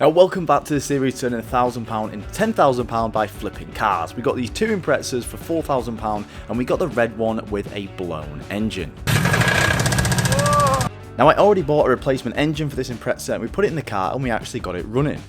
Now welcome back to the series turning £1,000 into £10,000 by flipping cars. We got these two Imprezas for £4,000 and we got the red one with a blown engine. Now I already bought a replacement engine for this Impreza and we put it in the car and we actually got it running.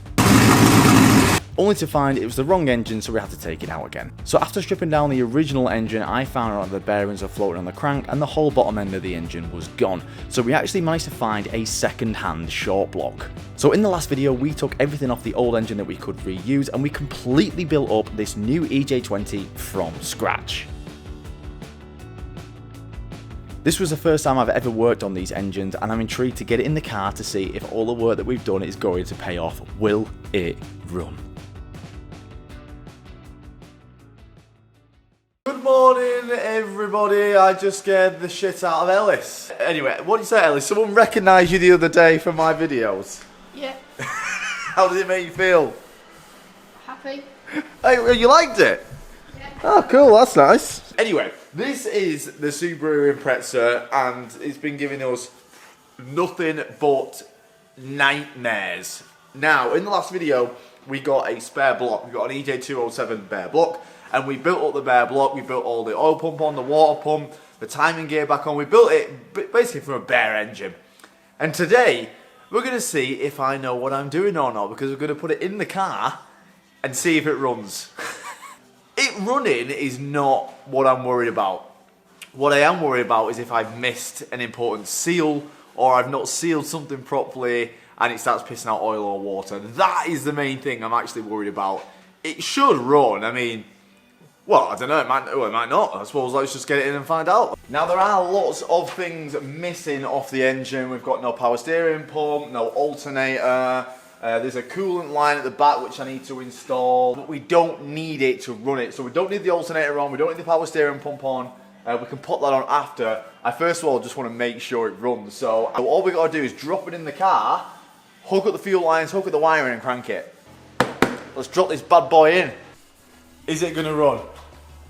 Only to find it was the wrong engine, so we had to take it out again. So after stripping down the original engine, I found out that the bearings are floating on the crank and the whole bottom end of the engine was gone. So we actually managed to find a second-hand short block. So in the last video, we took everything off the old engine that we could reuse and we completely built up this new EJ20 from scratch. This was the first time I've ever worked on these engines and I'm intrigued to get it in the car to see if all the work that we've done is going to pay off. Will it run? Good morning everybody, I just scared the shit out of Ellis. Anyway, what do you say Ellis? Someone recognised you the other day from my videos? Yeah. How did it make you feel? Happy. Hey, you liked it? Yeah. Oh cool, that's nice. Anyway, this is the Subaru Impreza and it's been giving us nothing but nightmares. Now, in the last video, we got a spare block. We got an EJ207 bare block. And we built up the bare block, we built all the oil pump on, the water pump, the timing gear back on. We built it basically from a bare engine. And today, we're going to see if I know what I'm doing or not, because we're going to put it in the car and see if it runs. It running is not what I'm worried about. What I am worried about is if I've missed an important seal, or I've not sealed something properly, and it starts pissing out oil or water. That is the main thing I'm actually worried about. It should run, I mean... Well, I don't know, it might not. I suppose let's just get it in and find out. Now, there are lots of things missing off the engine. We've got no power steering pump, no alternator. There's a coolant line at the back which I need to install. But we don't need it to run it. So we don't need the alternator on, we don't need the power steering pump on. We can put that on after. I first of all just want to make sure it runs. So all we got to do is drop it in the car, hook up the fuel lines, hook up the wiring and crank it. Let's drop this bad boy in. Is it going to run?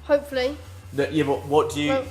Hopefully. Yeah, but what do you... Well,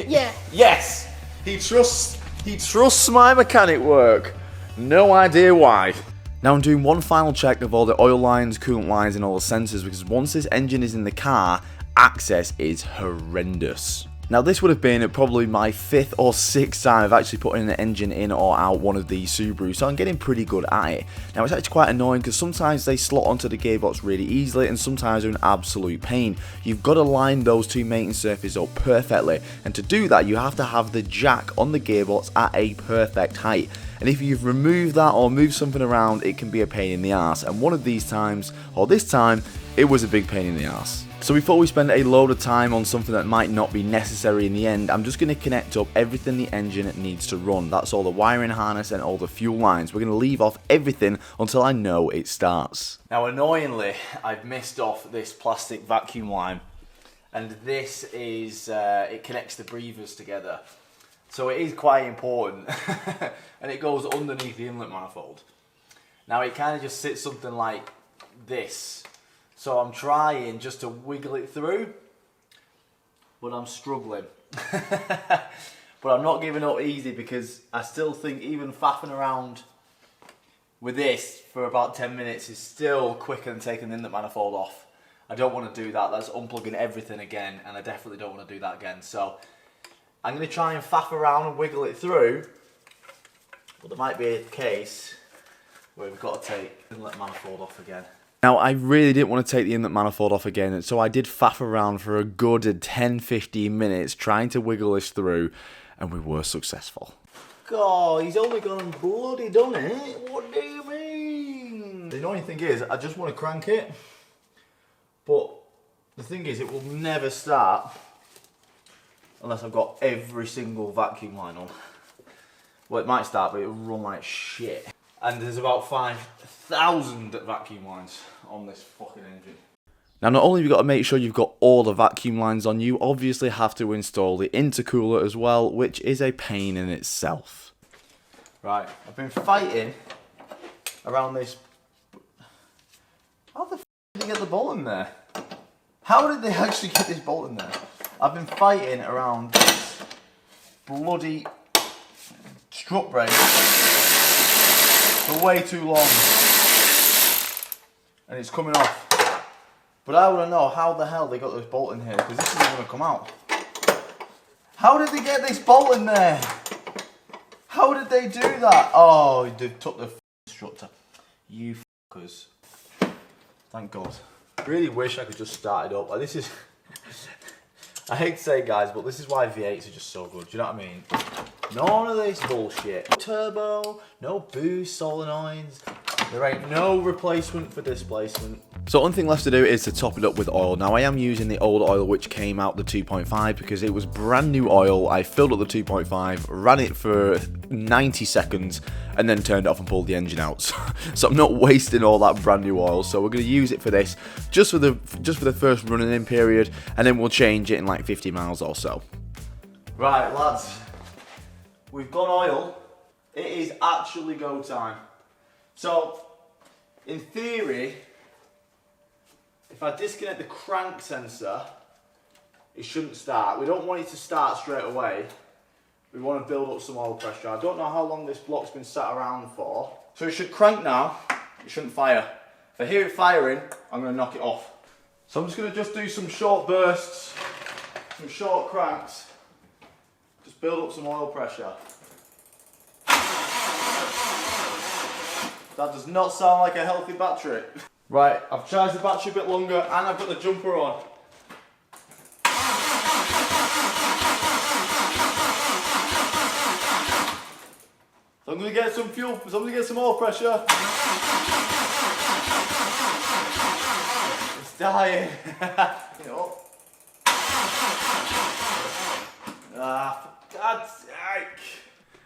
yeah. Yes! He trusts my mechanic work. No idea why. Now I'm doing one final check of all the oil lines, coolant lines and all the sensors, because once this engine is in the car, access is horrendous. Now this would have been probably my 5th or 6th time of actually putting an engine in or out one of these Subarus, so I'm getting pretty good at it. Now it's actually quite annoying because sometimes they slot onto the gearbox really easily and sometimes they're an absolute pain. You've got to line those two mating surfaces up perfectly, and to do that you have to have the jack on the gearbox at a perfect height. And if you've removed that or moved something around, it can be a pain in the ass. And one of these times, or this time, it was a big pain in the ass. So before we spend a load of time on something that might not be necessary in the end, I'm just going to connect up everything the engine needs to run. That's all the wiring harness and all the fuel lines. We're going to leave off everything until I know it starts. Now annoyingly, I've missed off this plastic vacuum line. And this is, it connects the breathers together. So it is quite important. And it goes underneath the inlet manifold. Now it kind of just sits something like this. So I'm trying just to wiggle it through, but I'm struggling. But I'm not giving up easy because I still think even faffing around with this for about 10 minutes is still quicker than taking the inlet manifold off. I don't want to do that. That's unplugging everything again, and I definitely don't want to do that again. So I'm going to try and faff around and wiggle it through, but there might be a case where we've got to take the inlet manifold off again. Now, I really didn't want to take the inlet manifold off again, so I did faff around for a good 10-15 minutes trying to wiggle this through, and we were successful. God, he's only gone and bloody done it. What do you mean? The annoying thing is, I just want to crank it, but the thing is, it will never start unless I've got every single vacuum line on. Well, it might start, but it'll run like shit. And there's about 5,000 vacuum lines on this fucking engine. Now, not only have you got to make sure you've got all the vacuum lines on, you obviously have to install the intercooler as well, which is a pain in itself. Right, I've been fighting around this... How the f*** did they get the bolt in there? How did they actually get this bolt in there? I've been fighting around this bloody strut brace for way too long. and it's coming off. But I want to know how the hell they got this bolt in here, because this isn't going to come out. How did they get this bolt in there? How did they do that? Oh, they took the instructor. You fuckers. Thank God. Really wish I could just start it up. Like, this is... I hate to say it, guys, but this is why V8s are just so good. Do you know what I mean? None of this bullshit. No turbo, no boost solenoids. There ain't no replacement for displacement. So one thing left to do is to top it up with oil. Now I am using the old oil which came out the 2.5 because it was brand new oil. I filled up the 2.5, ran it for 90 seconds and then turned it off and pulled the engine out. So I'm not wasting all that brand new oil. So we're going to use it for this just for the first running in period, and then we'll change it in like 50 miles or so. Right, lads. We've got oil. It is actually go time. So, in theory, if I disconnect the crank sensor, it shouldn't start. We don't want it to start straight away. We want to build up some oil pressure. I don't know how long this block's been sat around for. So it should crank now. It shouldn't fire. If I hear it firing, I'm going to knock it off. So I'm just going to do some short bursts, some short cranks. Just build up some oil pressure. That does not sound like a healthy battery. Right, I've charged the battery a bit longer and I've got the jumper on. So I'm going to get some fuel, so I'm going to get some oil pressure. It's dying. You know. For God's sake.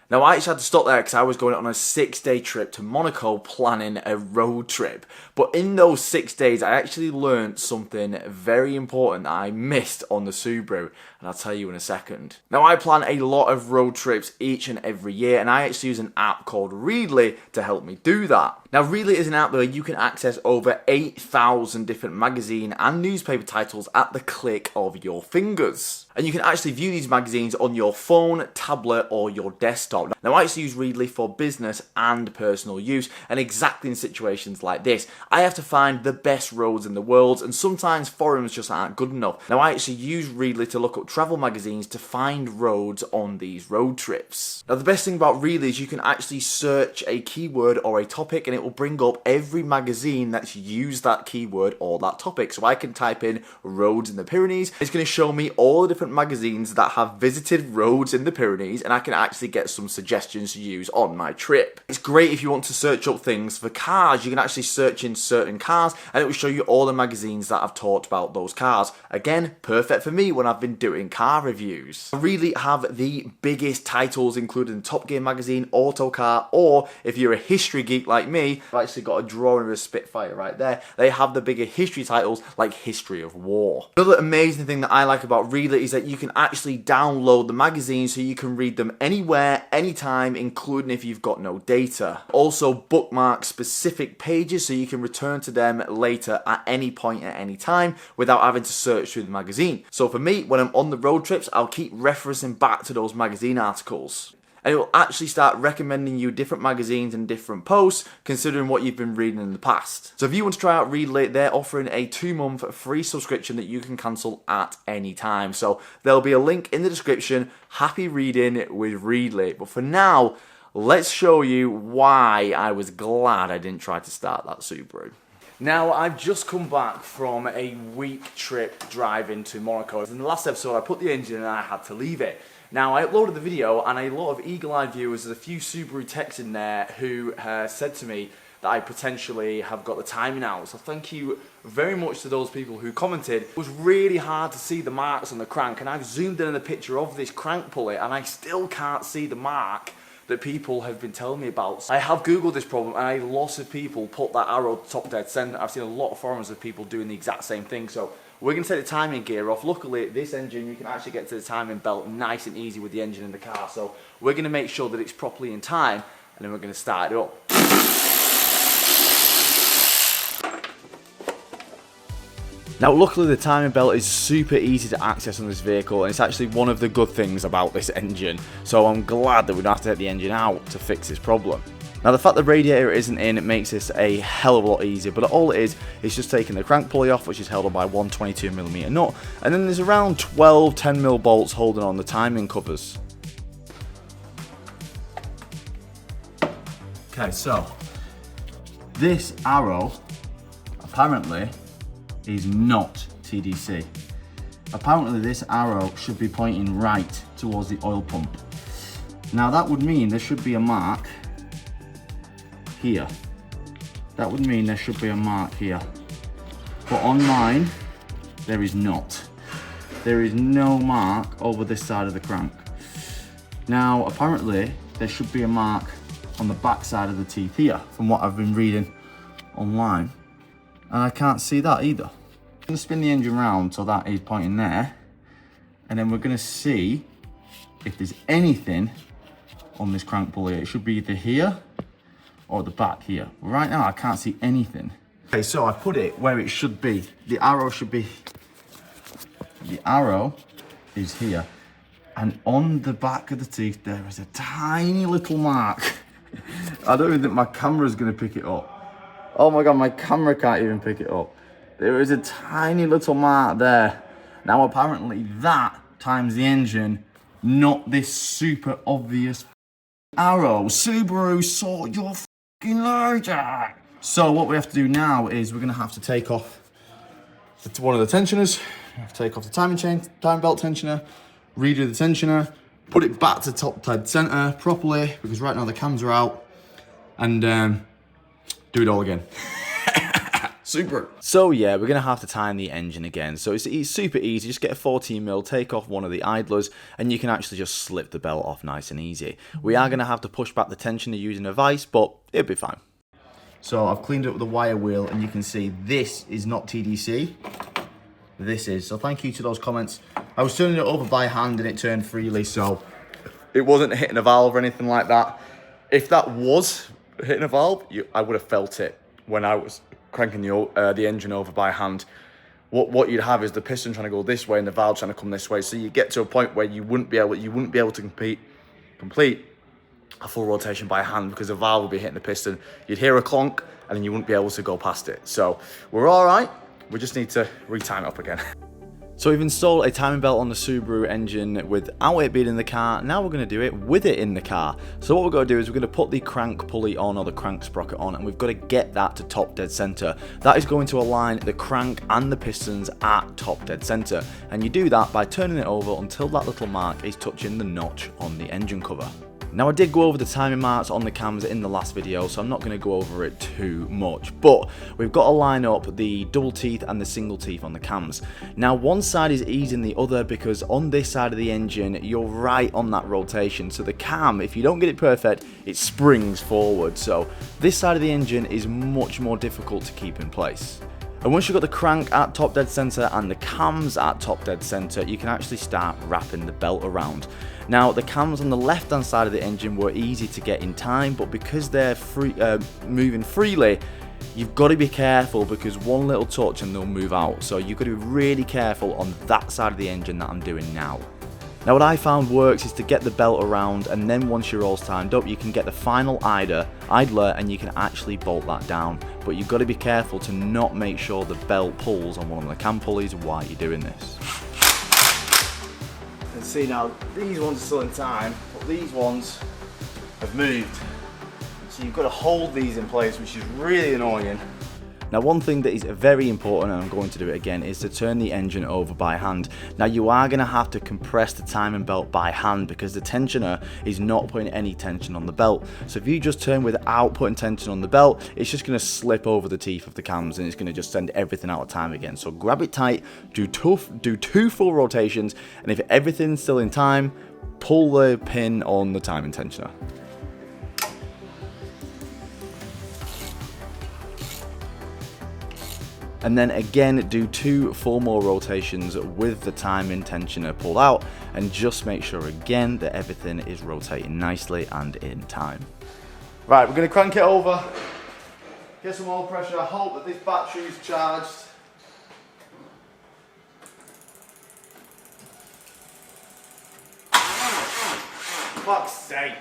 Now I actually had to stop there because I was going on a 6-day trip to Monaco planning a road trip. But in those 6 days I actually learned something very important that I missed on the Subaru. And I'll tell you in a second. Now I plan a lot of road trips each and every year, and I actually use an app called Readly to help me do that. Now Readly is an app where you can access over 8,000 different magazine and newspaper titles at the click of your fingers. And you can actually view these magazines on your phone, tablet or your desktop. Now I actually use Readly for business and personal use, and exactly in situations like this, I have to find the best roads in the world, and sometimes forums just aren't good enough. Now I actually use Readly to look up travel magazines to find roads on these road trips. Now the best thing about Readly is you can actually search a keyword or a topic and it will bring up every magazine that's used that keyword or that topic. So I can type in roads in the Pyrenees. It's going to show me all the different magazines that have visited roads in the Pyrenees, and I can actually get some suggestions to use on my trip. It's great if you want to search up things for cars. You can actually search in certain cars and it will show you all the magazines that have talked about those cars. Again, perfect for me when I've been doing car reviews. I really have the biggest titles, including Top Gear magazine, Autocar, or if you're a history geek like me, I've actually got a drawing of a Spitfire right there. They have the bigger history titles like History of War. Another amazing thing that I like about Readly is that you can actually download the magazines so you can read them anywhere, anytime, including if you've got no data. Also bookmark specific pages so you can return to them later at any point at any time without having to search through the magazine. So for me, when I'm on the road trips, I'll keep referencing back to those magazine articles. And it will actually start recommending you different magazines and different posts considering what you've been reading in the past. So if you want to try out Readly, they're offering a 2-month free subscription that you can cancel at any time. So there'll be a link in the description. Happy reading with Readly. But for now, let's show you why I was glad I didn't try to start that Subaru. Now, I've just come back from a week trip driving to Monaco. In the last episode, I put the engine in and I had to leave it. Now, I uploaded the video and a lot of eagle-eyed viewers, there's a few Subaru techs in there who said to me that I potentially have got the timing out. So thank you very much to those people who commented. It was really hard to see the marks on the crank, and I've zoomed in a picture of this crank pulley and I still can't see the mark that people have been telling me about. I have googled this problem and a lot of people put that arrow top dead center. I've seen a lot of forums of people doing the exact same thing. So we're going to take the timing gear off. Luckily this engine, you can actually get to the timing belt nice and easy with the engine in the car. So we're going to make sure that it's properly in time and then we're going to start it up. Now luckily the timing belt is super easy to access on this vehicle, and it's actually one of the good things about this engine, so I'm glad that we don't have to take the engine out to fix this problem. Now the fact the radiator isn't in, it makes this a hell of a lot easier, but all it is just taking the crank pulley off, which is held on by one 22mm nut, and then there's around 12 10mm bolts holding on the timing covers. Okay, so this arrow apparently is not TDC. Apparently this arrow should be pointing right towards the oil pump. Now that would mean there should be a mark here. That would mean there should be a mark here. But on mine, there is not. There is no mark over this side of the crank. Now apparently there should be a mark on the back side of the teeth here, from what I've been reading online. And I can't see that either. I'm gonna spin the engine round so that is pointing there. And then we're gonna see if there's anything on this crank pulley. It should be either here or the back here. Right now I can't see anything. Okay, so I put it where it should be. The arrow should be, the arrow is here. And on the back of the teeth there is a tiny little mark. I don't even think my camera's gonna pick it up. Oh my God, my camera can't even pick it up. There is a tiny little mark there. Now apparently that times the engine, not this super obvious arrow. Subaru, sort your fucking logic. So what we have to do now is we're gonna have to take off one of the tensioners. We have to take off the timing belt tensioner, redo the tensioner, put it back to top dead center properly, because right now the cams are out, and do it all again. Super. So yeah, we're gonna have to time the engine again. So it's super easy. Just get a 14mm, take off one of the idlers, and you can actually just slip the belt off nice and easy. We are gonna have to push back the tensioner using a vise, but it'll be fine. So I've cleaned up the wire wheel, and you can see this is not TDC. This is. So thank you to those comments. I was turning it over by hand and it turned freely, so it wasn't hitting a valve or anything like that. If that was hitting a valve, I would have felt it when I was cranking the engine over by hand. What you'd have is the piston trying to go this way and the valve trying to come this way. So you get to a point where you wouldn't be able to complete a full rotation by hand, because the valve would be hitting the piston. You'd hear a clonk and then you wouldn't be able to go past it. So we're all right. We just need to retime it up again. So we've installed a timing belt on the Subaru engine without it being in the car. Now we're going to do it with it in the car. So what we're going to do is we're going to put the crank pulley on, or the crank sprocket on, and we've got to get that to top dead center. That is going to align the crank and the pistons at top dead center. And you do that by turning it over until that little mark is touching the notch on the engine cover. Now I did go over the timing marks on the cams in the last video, so I'm not going to go over it too much, but we've got to line up the double teeth and the single teeth on the cams. Now one side is easing the other, because on this side of the engine you're right on that rotation, so the cam, if you don't get it perfect, it springs forward. So this side of the engine is much more difficult to keep in place. And once you've got the crank at top dead center and the cams at top dead center, you can actually start wrapping the belt around. Now the cams on the left hand side of the engine were easy to get in time, but because they're moving freely, you've got to be careful, because one little touch and they'll move out. So you've got to be really careful on that side of the engine that I'm doing now. Now what I found works is to get the belt around, and then once you're all timed up, you can get the final idler and you can actually bolt that down. But you've got to be careful to not make sure the belt pulls on one of the cam pulleys while you're doing this. And see, now these ones are still in time, but these ones have moved. So you've got to hold these in place, which is really annoying. Now one thing that is very important, and I'm going to do it again, is to turn the engine over by hand. Now you are going to have to compress the timing belt by hand, because the tensioner is not putting any tension on the belt. So if you just turn without putting tension on the belt, it's just going to slip over the teeth of the cams and it's going to just send everything out of time again. So grab it tight, do two full rotations, and if everything's still in time, pull the pin on the timing tensioner. And then again do 2 full more rotations with the timing tensioner pulled out, and just make sure again that everything is rotating nicely and in time. Right, we're going to crank it over, get some oil pressure. I hope that this battery is charged. Fuck's sake.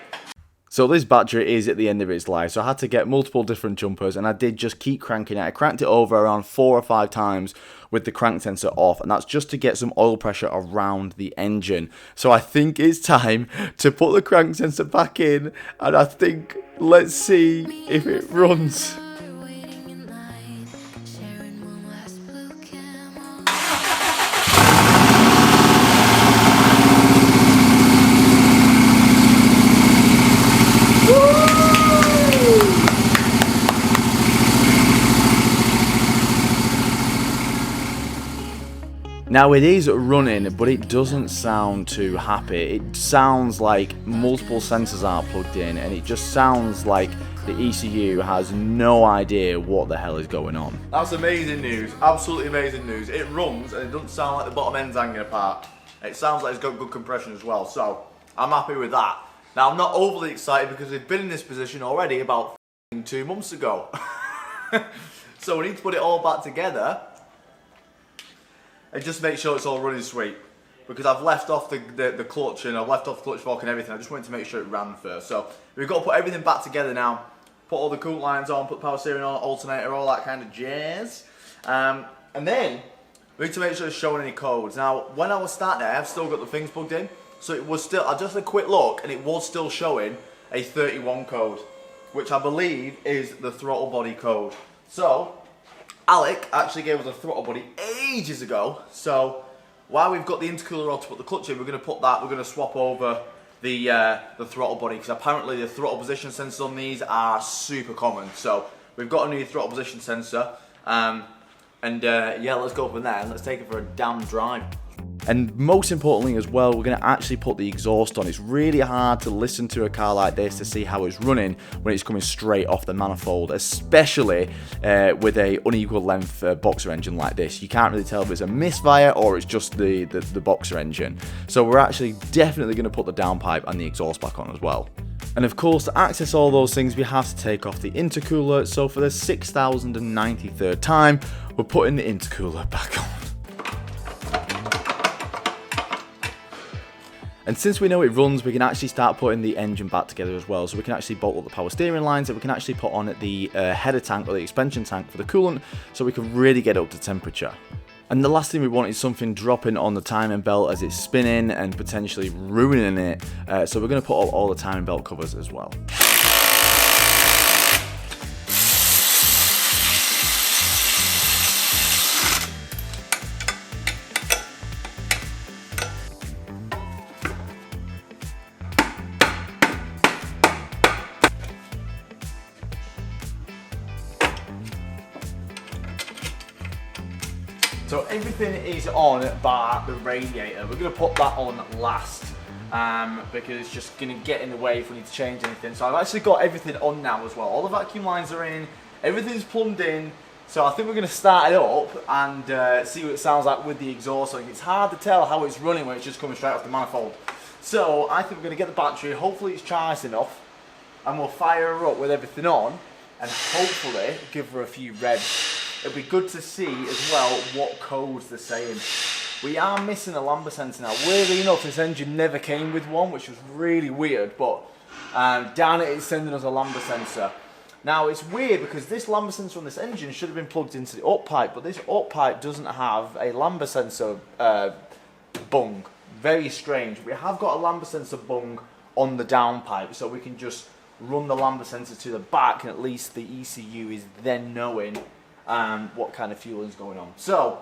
So this battery is at the end of its life, so I had to get multiple different jumpers, and I did just keep cranking it. I cranked it over around 4 or 5 times with the crank sensor off, and that's just to get some oil pressure around the engine. So I think it's time to put the crank sensor back in, and I think, let's see if it runs. Now it is running, but it doesn't sound too happy. It sounds like multiple sensors are plugged in, and it just sounds like the ECU has no idea what the hell is going on. That's amazing news, absolutely amazing news. It runs and it doesn't sound like the bottom end's hanging apart. It sounds like it's got good compression as well, so I'm happy with that. Now I'm not overly excited because we've been in this position already about 2 months ago. So we need to put it all back together and just make sure it's all running sweet, because I've left off the clutch, and I've left off the clutch fork and everything. I just wanted to make sure it ran first. So we've got to put everything back together now. Put all the coolant lines on, put power steering on, alternator, all that kind of jazz. And then we need to make sure it's showing any codes. Now when I was starting it, I've still got the things plugged in, so it was still, I just had a quick look and it was still showing a 31 code, which I believe is the throttle body code. So Alec actually gave us a throttle body ages ago, so while we've got the intercooler rod to put the clutch in, we're going to swap over the throttle body, because apparently the throttle position sensors on these are super common. So we've got a new throttle position sensor, yeah, let's go from there and let's take it for a damn drive. And most importantly as well, we're going to actually put the exhaust on. It's really hard to listen to a car like this to see how it's running when it's coming straight off the manifold, especially with a unequal length boxer engine like this. You can't really tell if it's a misfire or it's just the boxer engine. So we're actually definitely going to put the downpipe and the exhaust back on as well. And of course, to access all those things, we have to take off the intercooler. So for the 6,093rd time, we're putting the intercooler back on. And since we know it runs, we can actually start putting the engine back together as well. So we can actually bolt up the power steering lines, and we can actually put on the header tank or the expansion tank for the coolant, so we can really get up to temperature. And the last thing we want is something dropping on the timing belt as it's spinning and potentially ruining it. So we're going to put all the timing belt covers as well. So everything is on bar the radiator. We're going to put that on last because it's just going to get in the way if we need to change anything. So I've actually got everything on now as well. All the vacuum lines are in, everything's plumbed in. So I think we're going to start it up and see what it sounds like with the exhaust. So it's hard to tell how it's running when it's just coming straight off the manifold. So I think we're going to get the battery, hopefully it's charged enough, and we'll fire her up with everything on and hopefully give her a few revs. It'll be good to see as well what codes they're saying. We are missing a lambda sensor now. Weirdly enough, this engine never came with one, which was really weird, but down it, it's sending us a lambda sensor. Now it's weird because this lambda sensor on this engine should have been plugged into the up pipe, but this up pipe doesn't have a lambda sensor bung. Very strange. We have got a lambda sensor bung on the down pipe, so we can just run the lambda sensor to the back, and at least the ECU is then knowing what kind of fueling is going on. So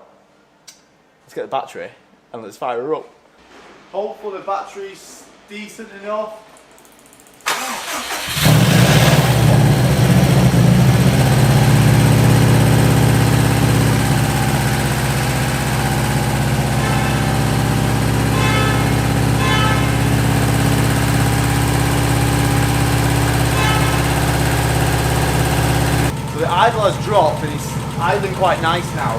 let's get the battery and let's fire her up. Hopefully the battery's decent enough. So the idle has dropped and it's idling quite nice now.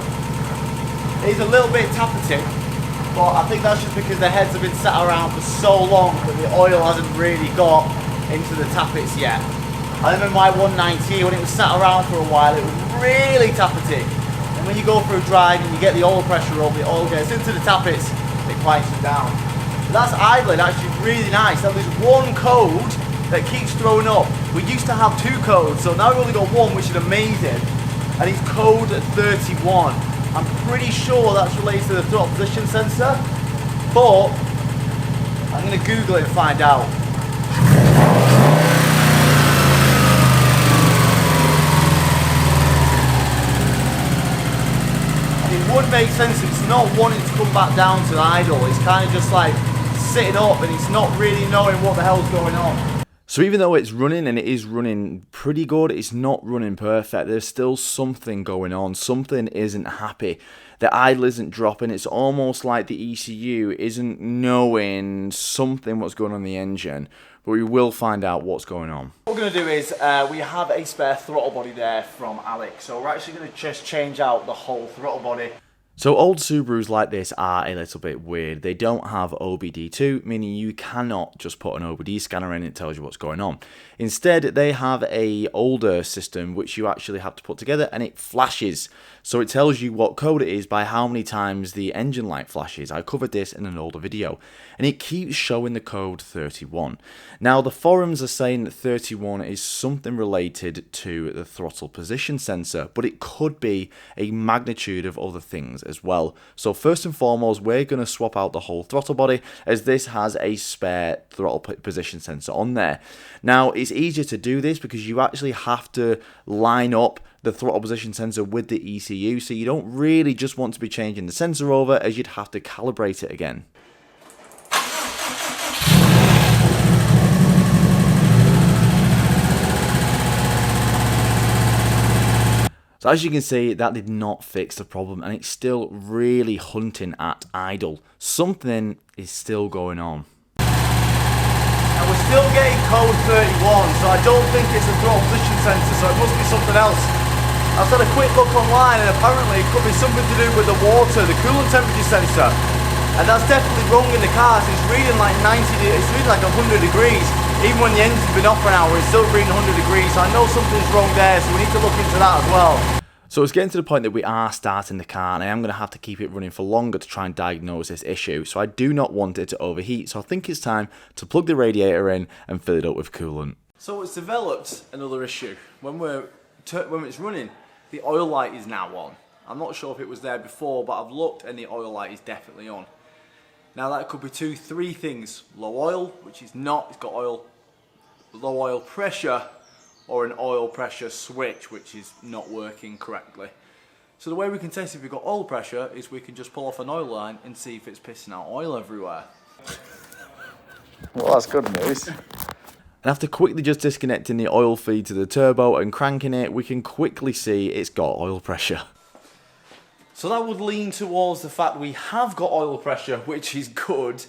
It's a little bit tappety, but I think that's just because the heads have been sat around for so long that the oil hasn't really got into the tappets yet. I remember my 190, when it was sat around for a while, it was really tappety. And when you go for a drive and you get the oil pressure up, the oil gets into the tappets, it quiets them down. But that's idling actually really nice. Now there's one code that keeps throwing up. We used to have 2 codes, so now we've only got 1, which is amazing. And it's code 31. I'm pretty sure that's related to the throttle position sensor, but I'm going to Google it and find out. It would make sense if it's not wanting to come back down to idle. It's kind of just like sitting up and it's not really knowing what the hell's going on. So even though it's running and it is running pretty good, it's not running perfect. There's still something going on. Something isn't happy. The idle isn't dropping. It's almost like the ECU isn't knowing something what's going on in the engine. But we will find out what's going on. What we're going to do is we have a spare throttle body there from Alex. So we're actually going to just change out the whole throttle body. So old Subarus like this are a little bit weird. They don't have OBD2, meaning you cannot just put an OBD scanner in and it tells you what's going on. Instead, they have a older system which you actually have to put together and it flashes. So it tells you what code it is by how many times the engine light flashes. I covered this in an older video. And it keeps showing the code 31. Now the forums are saying that 31 is something related to the throttle position sensor, but it could be a magnitude of other things as well. So first and foremost, we're going to swap out the whole throttle body as this has a spare throttle position sensor on there. Now it's easier to do this because you actually have to line up the throttle position sensor with the ECU, so you don't really just want to be changing the sensor over as you'd have to calibrate it again. So as you can see, that did not fix the problem and it's still really hunting at idle. Something is still going on. And we're still getting code 31, so I don't think it's a throttle position sensor, so it must be something else. I've had a quick look online and apparently it could be something to do with the water, the coolant temperature sensor. And that's definitely wrong in the car, so it's reading like 100 degrees. Even when the engine's been off for an hour, it's still reading 100 degrees, so I know something's wrong there, so we need to look into that as well. So it's getting to the point that we are starting the car, and I am going to have to keep it running for longer to try and diagnose this issue, so I do not want it to overheat, so I think it's time to plug the radiator in and fill it up with coolant. So it's developed another issue. When it's running, the oil light is now on. I'm not sure if it was there before, but I've looked and the oil light is definitely on. Now that could be 2, 3 things. Low oil, which is not, it's got oil, low oil pressure, or an oil pressure switch, which is not working correctly. So the way we can test if we've got oil pressure is we can just pull off an oil line and see if it's pissing out oil everywhere. Well, that's good news. And after quickly just disconnecting the oil feed to the turbo and cranking it, we can quickly see it's got oil pressure. So that would lean towards the fact we have got oil pressure, which is good,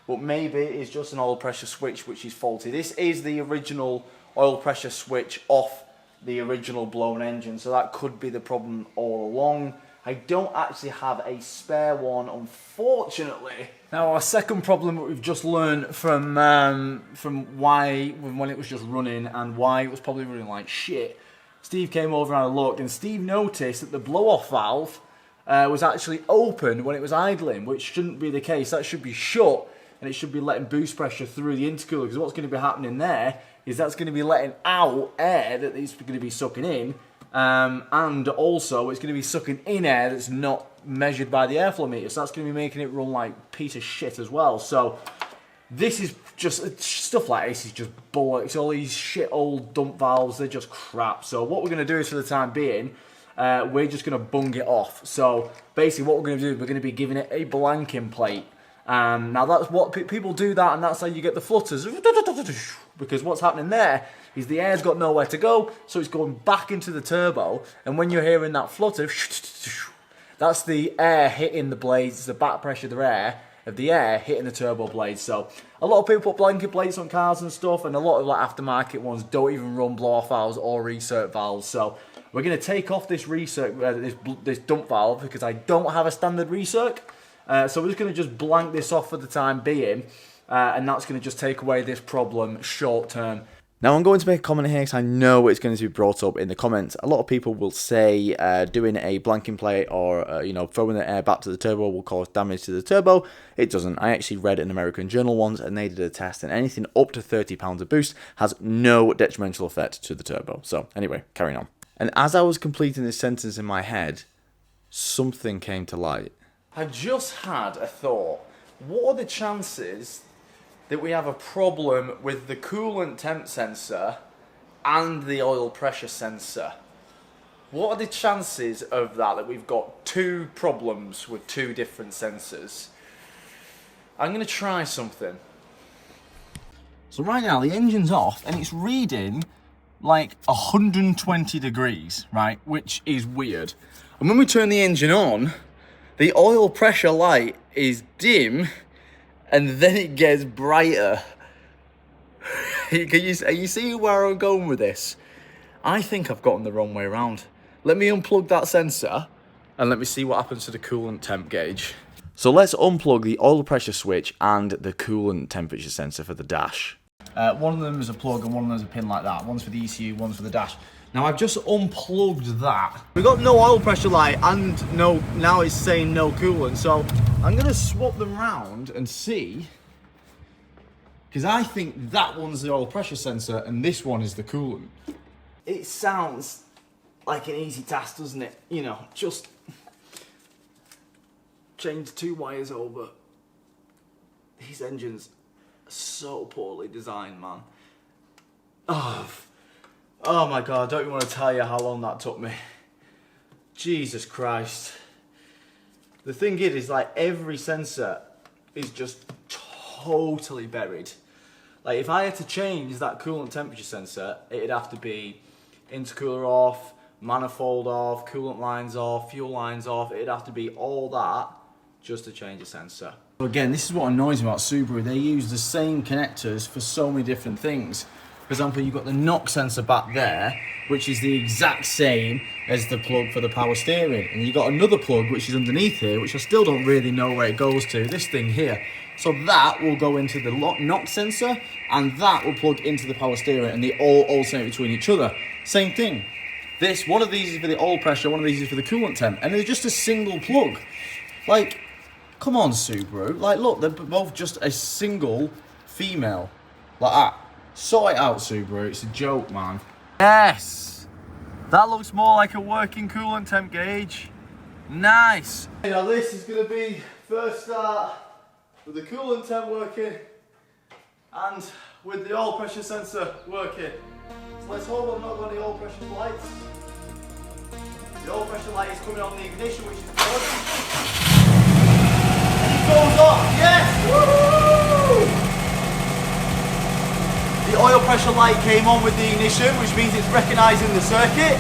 but maybe it's just an oil pressure switch which is faulty. This is the original oil pressure switch off the original blown engine, so that could be the problem all along. I don't actually have a spare one, unfortunately. Now our second problem that we've just learned from when it was just running and why it was probably running like shit. Steve came over and had a look, and Steve noticed that the blow-off valve was actually open when it was idling, which shouldn't be the case. That should be shut, and it should be letting boost pressure through the intercooler, because what's going to be happening there is that's going to be letting out air that it's going to be sucking in, and also it's going to be sucking in air that's not measured by the airflow meter, so that's going to be making it run like a piece of shit as well. So this is just, stuff like this is just bollocks. All these shit old dump valves, they're just crap. So what we're going to do is, for the time being, we're just going to bung it off. So basically what we're going to do is we're going to be giving it a blanking plate. Now that's what people do that, and that's how you get the flutters, because what's happening there is the air's got nowhere to go, so it's going back into the turbo, and when you're hearing that flutter, that's the air hitting the blades, the back pressure of the air hitting the turbo blades. So a lot of people put blanket plates on cars and stuff, and a lot of like aftermarket ones don't even run blow-off valves or recirc valves. So we're going to take off this recirc, this dump valve, because I don't have a standard recirc. So we're just going to just blank this off for the time being, and that's going to just take away this problem short term. Now I'm going to make a comment here because I know it's going to be brought up in the comments. A lot of people will say doing a blanking plate or you know, throwing the air back to the turbo will cause damage to the turbo. It doesn't. I actually read an American journal once and they did a test, and anything up to 30 pounds of boost has no detrimental effect to the turbo. So anyway, carrying on. And as I was completing this sentence in my head, something came to light. I just had a thought. What are the chances that we have a problem with the coolant temp sensor and the oil pressure sensor? What are the chances of that we've got two problems with two different sensors? I'm going to try something. So right now the engine's off and it's reading like 120 degrees, right? Which is weird. And when we turn the engine on, the oil pressure light is dim and then it gets brighter. Are you seeing where I'm going with this? I think I've gotten the wrong way around. Let me unplug that sensor and let me see what happens to the coolant temp gauge. So let's unplug the oil pressure switch and the coolant temperature sensor for the dash. One of them is a plug and one of them is a pin like that. One's for the ECU, one's for the dash. Now I've just unplugged that. We've got no oil pressure light and no, now it's saying no coolant. So I'm gonna swap them round and see, because I think that one's the oil pressure sensor and this one is the coolant. It sounds like an easy task, doesn't it? You know, just change 2 wires over. These engines are so poorly designed, man. Oh my God, I don't even want to tell you how long that took me. Jesus Christ. The thing is like every sensor is just totally buried. Like if I had to change that coolant temperature sensor, it'd have to be intercooler off, manifold off, coolant lines off, fuel lines off. It'd have to be all that just to change a sensor. Again, this is what annoys me about Subaru. They use the same connectors for so many different things. For example, you've got the knock sensor back there, which is the exact same as the plug for the power steering. And you've got another plug, which is underneath here, which I still don't really know where it goes to, this thing here. So that will go into the knock sensor, and that will plug into the power steering, and they all alternate between each other. Same thing. One of these is for the oil pressure, one of these is for the coolant temp, and they're just a single plug. Like, come on, Subaru. Like, look, they're both just a single female. Like that. Sort it out, Subaru. It's a joke, man. Yes! That looks more like a working coolant temp gauge. Nice! Now this is going to be first start with the coolant temp working and with the oil pressure sensor working. So let's hope I've not got any oil pressure lights. The oil pressure light is coming on the ignition, which is good. And it goes off. Yes! Woo! The oil pressure light came on with the ignition, which means it's recognising the circuit,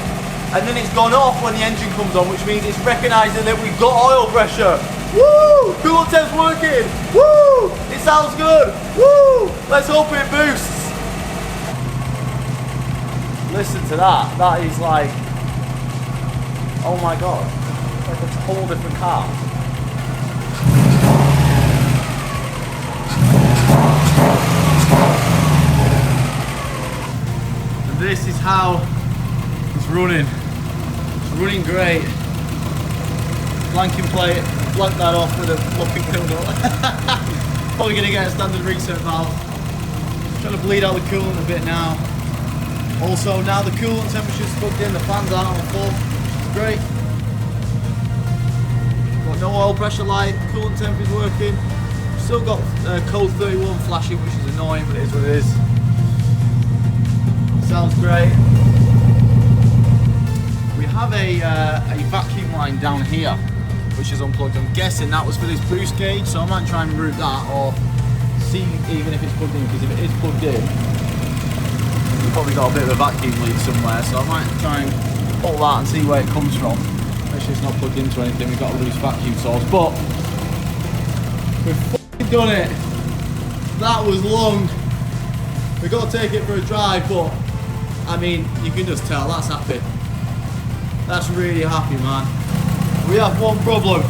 and then it's gone off when the engine comes on, which means it's recognising that we've got oil pressure. Woo! Coolant temp's working. Woo! It sounds good. Woo! Let's hope it boosts. Listen to that. That is like, oh my God, it's like a whole different car. This is how it's running. It's running great. Blanking plate, blank that off with a locking window. Probably going to get a standard reset valve. Trying to bleed out the coolant a bit now. Also, now the coolant temperature's plugged in, the fans aren't on full, which is great. Got no oil pressure light, coolant temp is working. Still got code 31 flashing, which is annoying, but it is what it is. Sounds great. We have a vacuum line down here, which is unplugged. I'm guessing that was for this boost gauge, so I might try and route that or see even if it's plugged in, because if it is plugged in, we've probably got a bit of a vacuum leak somewhere, so I might try and pull that and see where it comes from. Make sure it's not plugged into anything, we've got a loose vacuum source, but we've f***ing done it. That was long. We've got to take it for a drive, but I mean, you can just tell that's happy. That's really happy, man. We have one problem.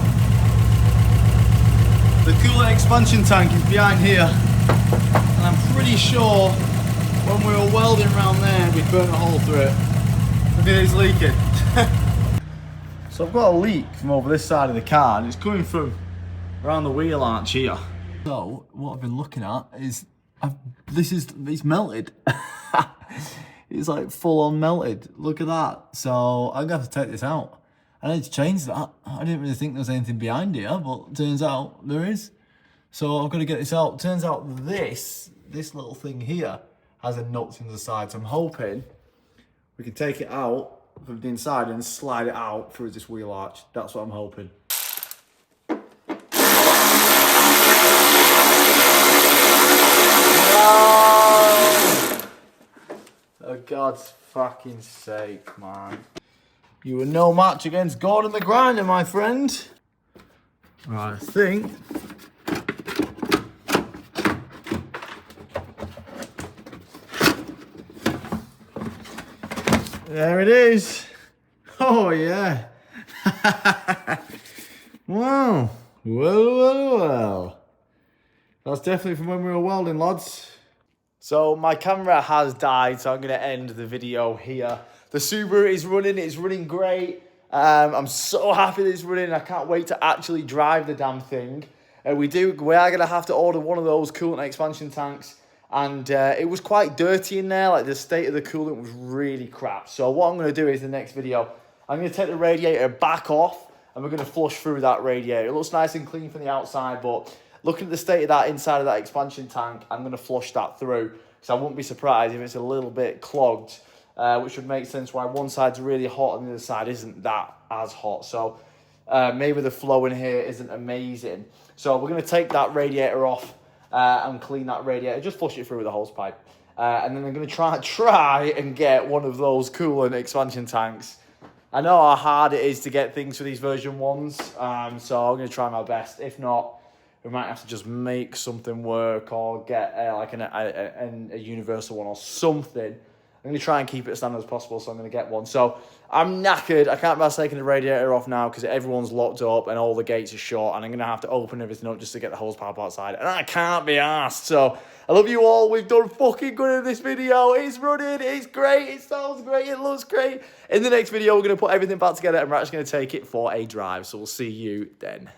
The coolant expansion tank is behind here, and I'm pretty sure when we were welding around there, we burnt a hole through it. Look at it, it's leaking. So I've got a leak from over this side of the car, and it's coming from around the wheel arch here. So what I've been looking at is, it's melted. It's like full on melted. Look at that. So I'm gonna have to take this out. I need to change that. I didn't really think there was anything behind here, but turns out there is. So I've got to get this out. Turns out this little thing here has a nut in the side. So I'm hoping we can take it out from the inside and slide it out through this wheel arch. That's what I'm hoping. No! For God's fucking sake, man. You were no match against Gordon the Grinder, my friend. Right, I think. There it is. Oh, yeah. Wow. Well. That's definitely from when we were welding, lads. So my camera has died, so I'm going to end the video here. The Subaru is running. It's running great. I'm so happy that it's running. I can't wait to actually drive the damn thing. We are going to have to order one of those coolant expansion tanks. And it was quite dirty in there. Like, the state of the coolant was really crap. So what I'm going to do is, the next video, I'm going to take the radiator back off, and we're going to flush through that radiator. It looks nice and clean from the outside, but looking at the state of that inside of that expansion tank, I'm going to flush that through. So I wouldn't be surprised if it's a little bit clogged, which would make sense why one side's really hot and the other side isn't that as hot. So maybe the flow in here isn't amazing. So we're going to take that radiator off and clean that radiator. Just flush it through with a hose pipe. And then I'm going to try and get one of those coolant expansion tanks. I know how hard it is to get things for these version 1s, so I'm going to try my best. If not, we might have to just make something work or get like a universal one or something. I'm going to try and keep it as standard as possible, so I'm going to get one. So I'm knackered. I can't be taking the radiator off now because everyone's locked up and all the gates are shut, and I'm going to have to open everything up just to get the hose pipe outside, and I can't be arsed. So I love you all. We've done fucking good in this video. It's running. It's great. It sounds great. It looks great. In the next video, we're going to put everything back together, and we're actually going to take it for a drive. So we'll see you then.